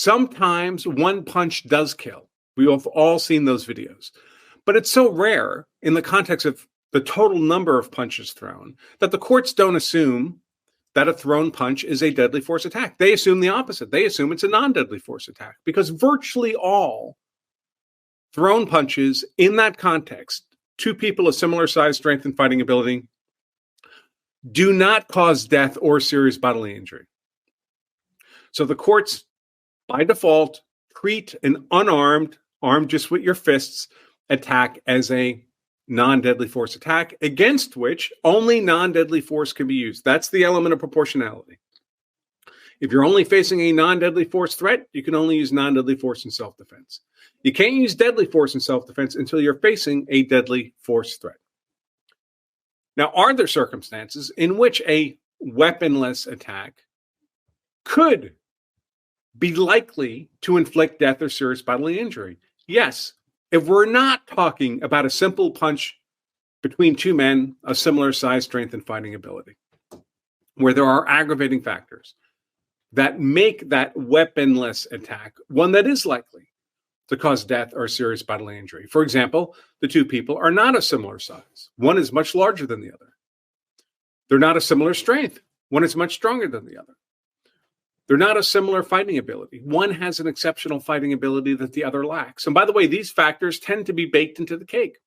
Sometimes one punch does kill. We have all seen those videos. But it's so rare in the context of the total number of punches thrown that the courts don't assume that a thrown punch is a deadly force attack. They assume the opposite. They assume it's a non-deadly force attack because virtually all thrown punches in that context, two people of similar size, strength, and fighting ability, do not cause death or serious bodily injury. So the courts, by default, treat an unarmed, armed just with your fists, attack as a non-deadly force attack against which only non-deadly force can be used. That's the element of proportionality. If you're only facing a non-deadly force threat, you can only use non-deadly force in self-defense. You can't use deadly force in self-defense until you're facing a deadly force threat. Now, are there circumstances in which a weaponless attack could be likely to inflict death or serious bodily injury? Yes. If we're not talking about a simple punch between two men of similar size, strength, and fighting ability, where there are aggravating factors that make that weaponless attack one that is likely to cause death or serious bodily injury. For example, the two people are not of similar size. One is much larger than the other. They're not of similar strength. One is much stronger than the other. They're not a similar fighting ability. One has an exceptional fighting ability that the other lacks. And by the way, these factors tend to be baked into the cake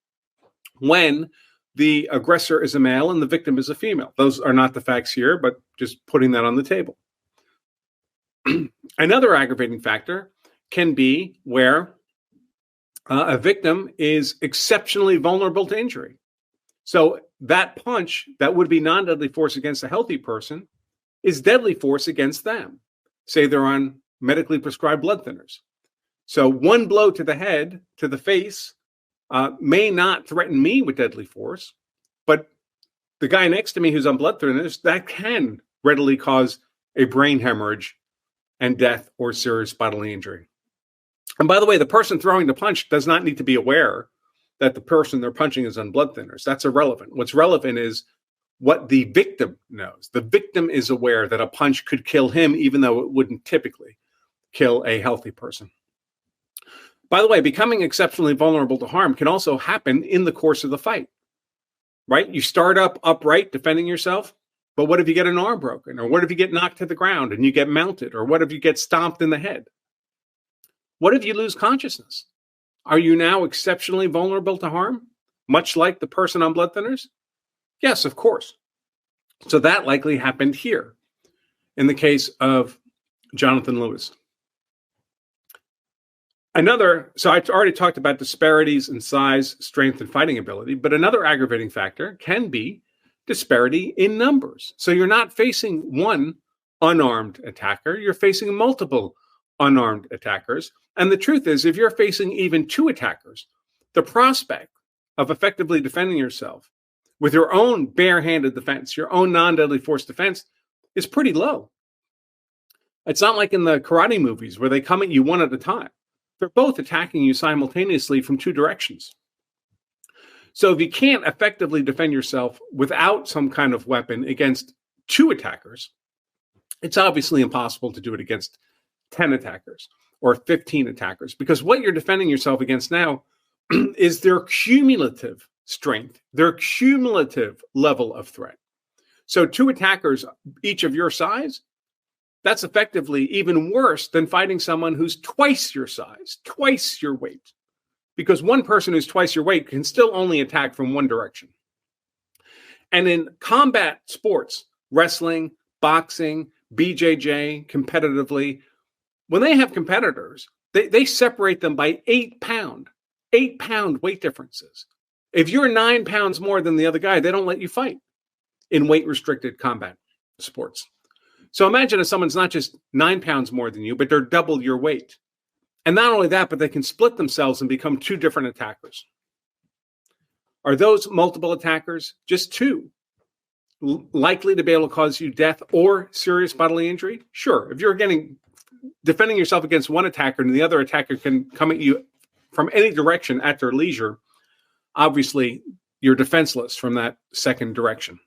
when the aggressor is a male and the victim is a female. Those are not the facts here, but just putting that on the table. Another aggravating factor can be where a victim is exceptionally vulnerable to injury. So that punch that would be non-deadly force against a healthy person is deadly force against them. Say they're on medically prescribed blood thinners. So one blow to the head, to the face, may not threaten me with deadly force, but the guy next to me who's on blood thinners, that can readily cause a brain hemorrhage and death or serious bodily injury. And by the way, the person throwing the punch does not need to be aware that the person they're punching is on blood thinners. That's irrelevant. What's relevant is what the victim knows. The victim is aware that a punch could kill him, even though it wouldn't typically kill a healthy person. By the way, becoming exceptionally vulnerable to harm can also happen in the course of the fight, right? You start up upright defending yourself, but what if you get an arm broken? Or what if you get knocked to the ground and you get mounted? Or what if you get stomped in the head? What if you lose consciousness? Are you now exceptionally vulnerable to harm, much like the person on blood thinners? Yes, of course. So that likely happened here in the case of Jonathan Lewis. So I already talked about disparities in size, strength, and fighting ability, but another aggravating factor can be disparity in numbers. So you're not facing one unarmed attacker, you're facing multiple unarmed attackers. And the truth is, if you're facing even two attackers, the prospect of effectively defending yourself with your own barehanded defense, your own non-deadly force defense, is pretty low. It's not like in the karate movies where they come at you one at a time. They're both attacking you simultaneously from two directions. So if you can't effectively defend yourself without some kind of weapon against two attackers, it's obviously impossible to do it against 10 attackers or 15 attackers, because what you're defending yourself against now is their cumulative strength, their cumulative level of threat. So two attackers, each of your size, that's effectively even worse than fighting someone who's twice your size, twice your weight, because one person who's twice your weight can still only attack from one direction. And in combat sports, wrestling, boxing, BJJ, competitively, when they have competitors, they separate them by 8-pound weight differences. If you're 9 pounds more than the other guy, they don't let you fight in weight-restricted combat sports. So imagine if someone's not just 9 pounds more than you, but they're double your weight. And not only that, but they can split themselves and become two different attackers. Are those multiple attackers, just two, likely to be able to cause you death or serious bodily injury? Sure. If you're defending yourself against one attacker and the other attacker can come at you from any direction at their leisure, obviously you're defenseless from that second direction.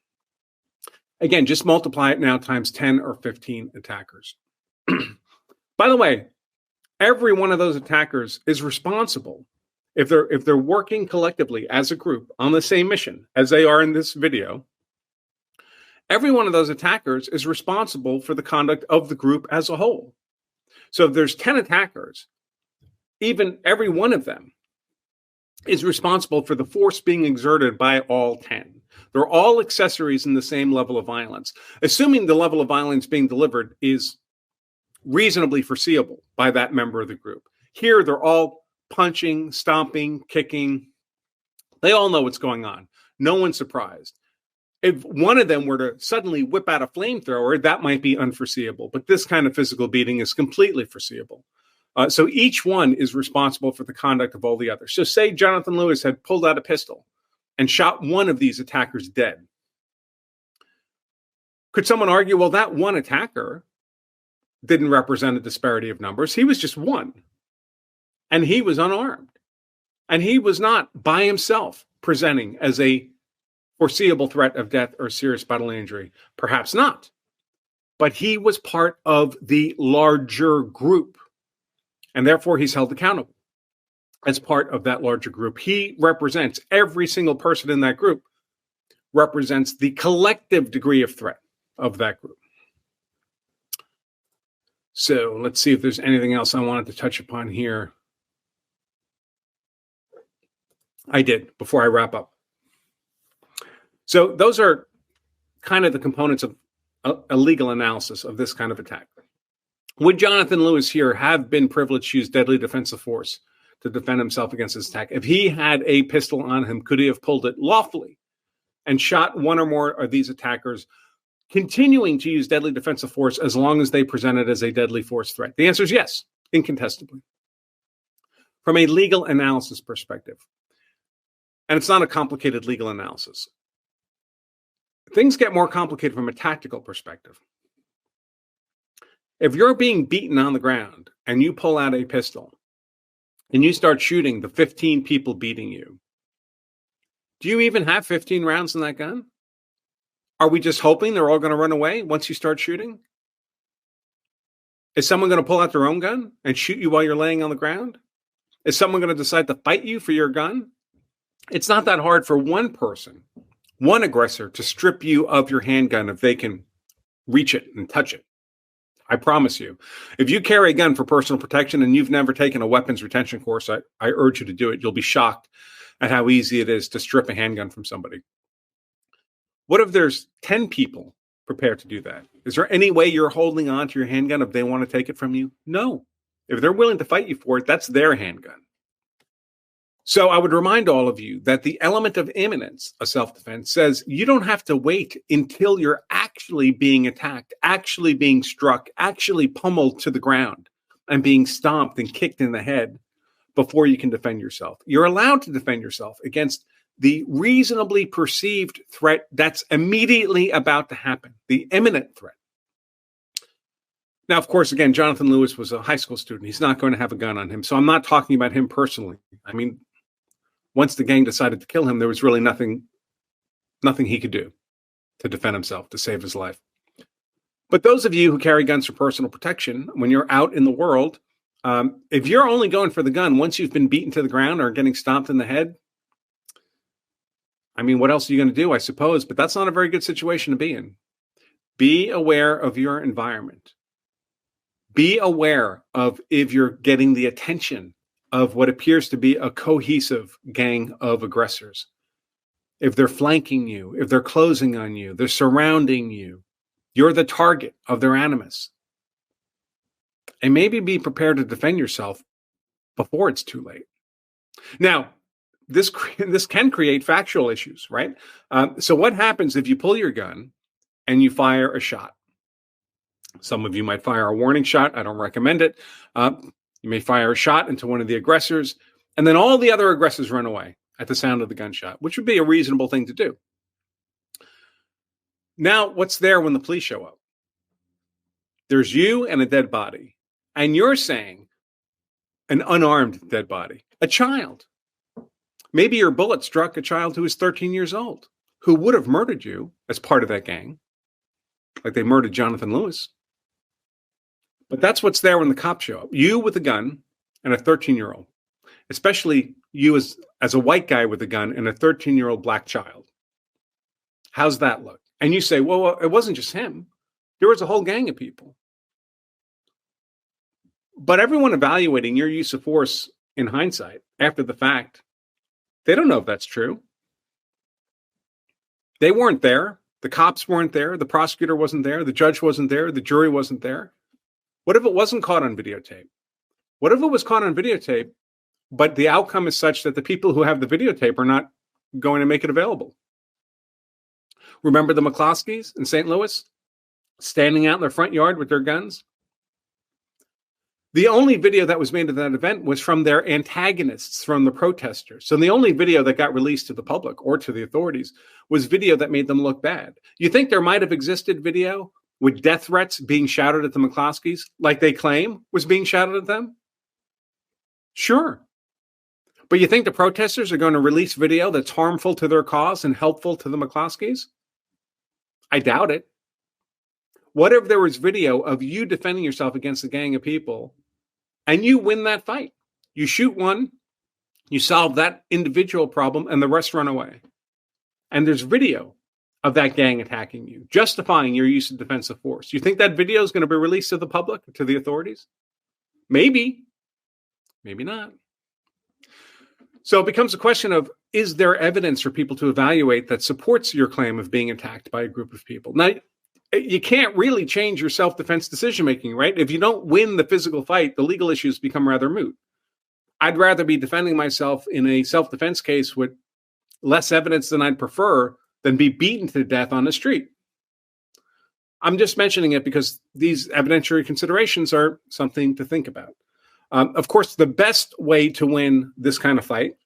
Again, just multiply it now times 10 or 15 attackers. By the way, every one of those attackers is responsible. If they're working collectively as a group on the same mission as they are in this video, every one of those attackers is responsible for the conduct of the group as a whole. So if there's 10 attackers, even every one of them is responsible for the force being exerted by all 10. They're all accessories in the same level of violence, assuming the level of violence being delivered is reasonably foreseeable by that member of the group. Here, they're all punching, stomping, kicking. They all know what's going on. No one's surprised. If one of them were to suddenly whip out a flamethrower, that might be unforeseeable. But this kind of physical beating is completely foreseeable. So each one is responsible for the conduct of all the others. So say Jonathan Lewis had pulled out a pistol and shot one of these attackers dead. Could someone argue, well, that one attacker didn't represent a disparity of numbers. He was just one. And he was unarmed. And he was not by himself presenting as a foreseeable threat of death or serious bodily injury. Perhaps not. But he was part of the larger group. And therefore, he's held accountable as part of that larger group. He represents, every single person in that group represents the collective degree of threat of that group. So let's see if there's anything else I wanted to touch upon here. I did before I wrap up. So those are kind of the components of a legal analysis of this kind of attack. Would Jonathan Lewis here have been privileged to use deadly defensive force to defend himself against this attack? If he had a pistol on him, could he have pulled it lawfully and shot one or more of these attackers, continuing to use deadly defensive force as long as they presented as a deadly force threat? The answer is yes, incontestably. From a legal analysis perspective, and it's not a complicated legal analysis, things get more complicated from a tactical perspective. If you're being beaten on the ground and you pull out a pistol and you start shooting the 15 people beating you, do you even have 15 rounds in that gun? Are we just hoping they're all going to run away once you start shooting? Is someone going to pull out their own gun and shoot you while you're laying on the ground? Is someone going to decide to fight you for your gun? It's not that hard for one person, one aggressor, to strip you of your handgun if they can reach it and touch it. I promise you. If you carry a gun for personal protection and you've never taken a weapons retention course, I urge you to do it. You'll be shocked at how easy it is to strip a handgun from somebody. What if there's 10 people prepared to do that? Is there any way you're holding on to your handgun if they want to take it from you? No. If they're willing to fight you for it, that's their handgun. So I would remind all of you that the element of imminence of self-defense says you don't have to wait until you're actually being attacked, actually being struck, actually pummeled to the ground and being stomped and kicked in the head before you can defend yourself. You're allowed to defend yourself against the reasonably perceived threat that's immediately about to happen, the imminent threat. Now, of course, again, Jonathan Lewis was a high school student. He's not going to have a gun on him. So I'm not talking about him personally. I mean, once the gang decided to kill him, there was really nothing he could do to defend himself, to save his life. But those of you who carry guns for personal protection, when you're out in the world, if you're only going for the gun once you've been beaten to the ground or getting stomped in the head, I mean, what else are you going to do, I suppose? But that's not a very good situation to be in. Be aware of your environment. Be aware of if you're getting the attention of what appears to be a cohesive gang of aggressors. If they're flanking you, if they're closing on you, they're surrounding you, you're the target of their animus. And maybe be prepared to defend yourself before it's too late. Now, this can create factual issues, right? So what happens if you pull your gun and you fire a shot? Some of you might fire a warning shot. I don't recommend it. You may fire a shot into one of the aggressors, and then all the other aggressors run away at the sound of the gunshot, which would be a reasonable thing to do. Now, what's there when the police show up? There's you and a dead body. And you're saying an unarmed dead body, a child. Maybe your bullet struck a child who was 13 years old, who would have murdered you as part of that gang, like they murdered Jonathan Lewis. But that's what's there when the cops show up. You with a gun and a 13-year-old, especially you as a white guy with a gun and a 13-year-old black child. How's that look? And you say, well, it wasn't just him. There was a whole gang of people. But everyone evaluating your use of force in hindsight, after the fact, they don't know if that's true. They weren't there. The cops weren't there. The prosecutor wasn't there. The judge wasn't there. The jury wasn't there. What if it wasn't caught on videotape? What if it was caught on videotape, but the outcome is such that the people who have the videotape are not going to make it available? Remember the McCloskeys in St. Louis standing out in their front yard with their guns? The only video that was made of that event was from their antagonists, from the protesters. So the only video that got released to the public or to the authorities was video that made them look bad. You think there might have existed video with death threats being shouted at the McCloskeys, like they claim was being shouted at them? Sure. But you think the protesters are going to release video that's harmful to their cause and helpful to the McCloskeys? I doubt it. What if there was video of you defending yourself against a gang of people and you win that fight? You shoot one, you solve that individual problem, and the rest run away. And there's video of that gang attacking you, justifying your use of defensive force. You think that video is going to be released to the public, to the authorities? Maybe. Maybe not. So it becomes a question of, is there evidence for people to evaluate that supports your claim of being attacked by a group of people? Now, you can't really change your self-defense decision-making, right? If you don't win the physical fight, the legal issues become rather moot. I'd rather be defending myself in a self-defense case with less evidence than I'd prefer than be beaten to death on the street. I'm just mentioning it because these evidentiary considerations are something to think about. Of course, the best way to win this kind of fight,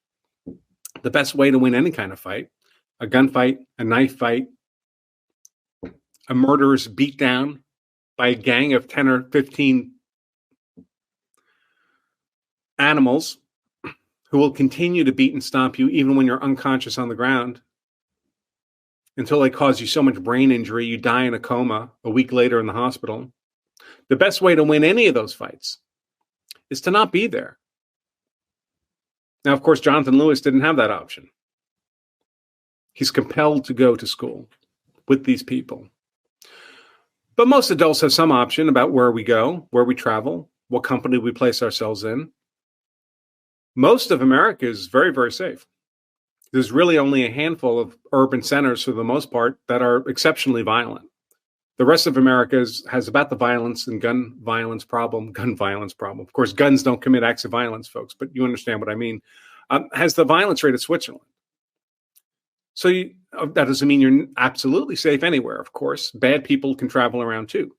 the best way to win any kind of fight, a gunfight, a knife fight, a murderer's beat down by a gang of 10 or 15 animals who will continue to beat and stomp you even when you're unconscious on the ground until they cause you so much brain injury you die in a coma a week later in the hospital. The best way to win any of those fights is to not be there. Now, of course, Jonathan Lewis didn't have that option. He's compelled to go to school with these people. But most adults have some option about where we go, where we travel, what company we place ourselves in. Most of America is very, very safe. There's really only a handful of urban centers, for the most part, that are exceptionally violent. The rest of America has about the violence and gun violence problem. Of course, guns don't commit acts of violence, folks, but you understand what I mean. Has the violence rate of Switzerland. So that doesn't mean you're absolutely safe anywhere, of course. Bad people can travel around too.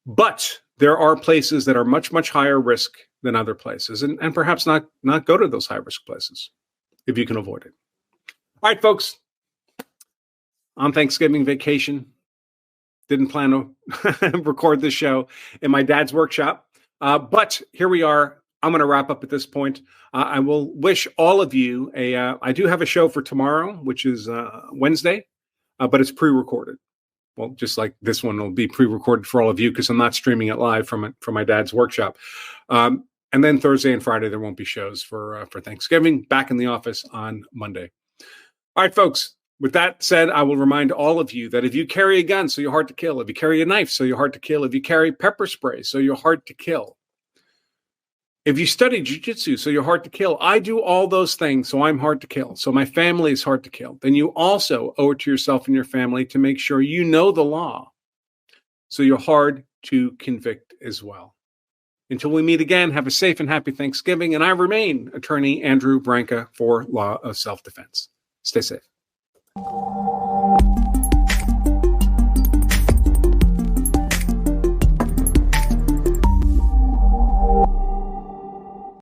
But there are places that are much, much higher risk than other places, and perhaps not go to those high-risk places if you can avoid it. All right, folks. On Thanksgiving vacation, didn't plan to record this show in my dad's workshop, but here we are. I'm going to wrap up at this point. I will wish all of you I do have a show for tomorrow, which is Wednesday, but it's pre-recorded. Well, just like this one will be pre-recorded for all of you because I'm not streaming it live from my dad's workshop. And then Thursday and Friday, there won't be shows for Thanksgiving. Back in the office on Monday. All right, folks. With that said, I will remind all of you that if you carry a gun, so you're hard to kill. If you carry a knife, so you're hard to kill. If you carry pepper spray, so you're hard to kill. If you study jiu-jitsu, so you're hard to kill. I do all those things, so I'm hard to kill. So my family is hard to kill. Then you also owe it to yourself and your family to make sure you know the law, so you're hard to convict as well. Until we meet again, have a safe and happy Thanksgiving. And I remain Attorney Andrew Branca for Law of Self-Defense. Stay safe.